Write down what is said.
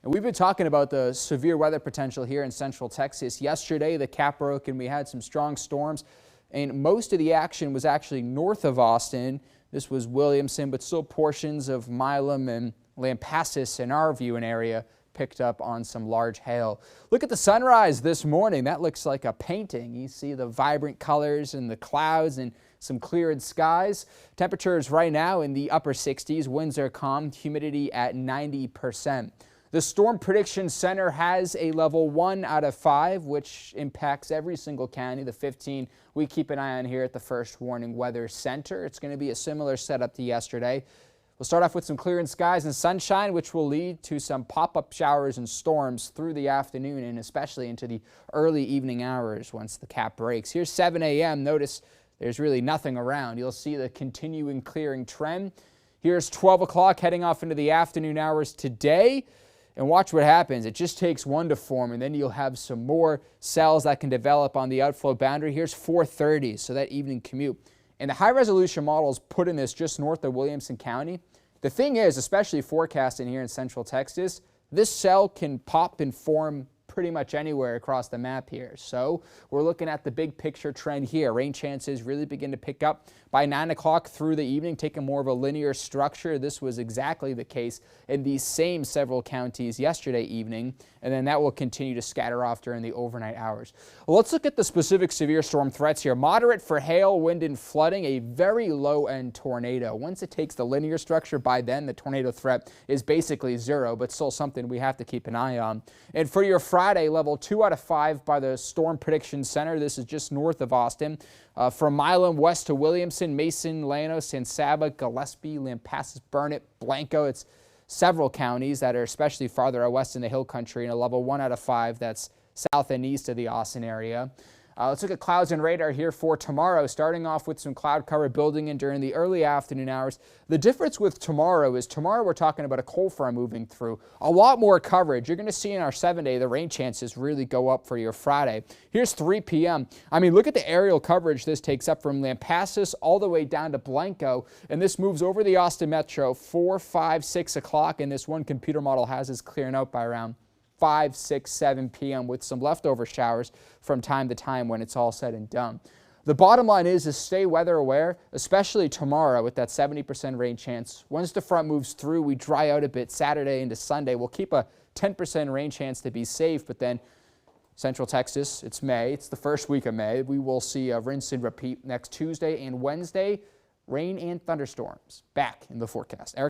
And we've been talking about the severe weather potential here in central Texas. Yesterday, the cap broke and we had some strong storms, and most of the action was actually north of Austin. This was Williamson, but still portions of Milam and Lampasas in our viewing area picked up on some large hail. Look at the sunrise this morning. That looks like a painting. You see the vibrant colors and the clouds and some cleared skies. Temperatures right now in the upper 60s. Winds are calm. Humidity at 90%. The Storm Prediction Center has a level 1 out of 5, which impacts every single county. The 15 we keep an eye on here at the First Warning Weather Center. It's going to be a similar setup to yesterday. We'll start off with some clearing skies and sunshine, which will lead to some pop-up showers and storms through the afternoon and especially into the early evening hours once the cap breaks. Here's 7 a.m. Notice there's really nothing around. You'll see the continuing clearing trend. Here's 12 o'clock heading off into the afternoon hours today. And watch what happens. It just takes one to form, and then you'll have some more cells that can develop on the outflow boundary. Here's 4:30, so that evening commute. And the high-resolution models put in this just north of Williamson County. The thing is, especially forecasting here in central Texas, this cell can pop and form pretty much anywhere across the map here. So we're looking at the big picture trend here. Rain chances really begin to pick up by 9 o'clock through the evening, taking more of a linear structure. This was exactly the case in these same several counties yesterday evening, and then that will continue to scatter off during the overnight hours. Well, let's look at the specific severe storm threats here. Moderate for hail, wind, and flooding, a very low-end tornado. Once it takes the linear structure, by then the tornado threat is basically zero, but still something we have to keep an eye on. And for your Friday, level 2 out of 5 by the Storm Prediction Center. This is just north of Austin. From Milam west to Williamson, Mason, Llano, San Saba, Gillespie, Lampasas, Burnett, Blanco. It's several counties that are especially farther out west in the hill country, and a level 1 out of 5 that's south and east of the Austin area. Let's look at clouds and radar here for tomorrow, starting off with some cloud cover building in during the early afternoon hours. The difference with tomorrow is tomorrow we're talking about a cold front moving through. A lot more coverage. You're going to see in our 7-day the rain chances really go up for your Friday. Here's 3 p.m. I mean, look at the aerial coverage this takes up from Lampasas all the way down to Blanco, and this moves over the Austin Metro 4, 5, 6 o'clock, and this one computer model has us clearing out by around 5, 6, 7 p.m. with some leftover showers from time to time when it's all said and done. The bottom line is stay weather aware, especially tomorrow with that 70% rain chance. Once the front moves through, we dry out a bit Saturday into Sunday. We'll keep a 10% rain chance to be safe, but then Central Texas, it's May. It's the first week of May. We will see a rinse and repeat next Tuesday and Wednesday. Rain and thunderstorms back in the forecast. Eric?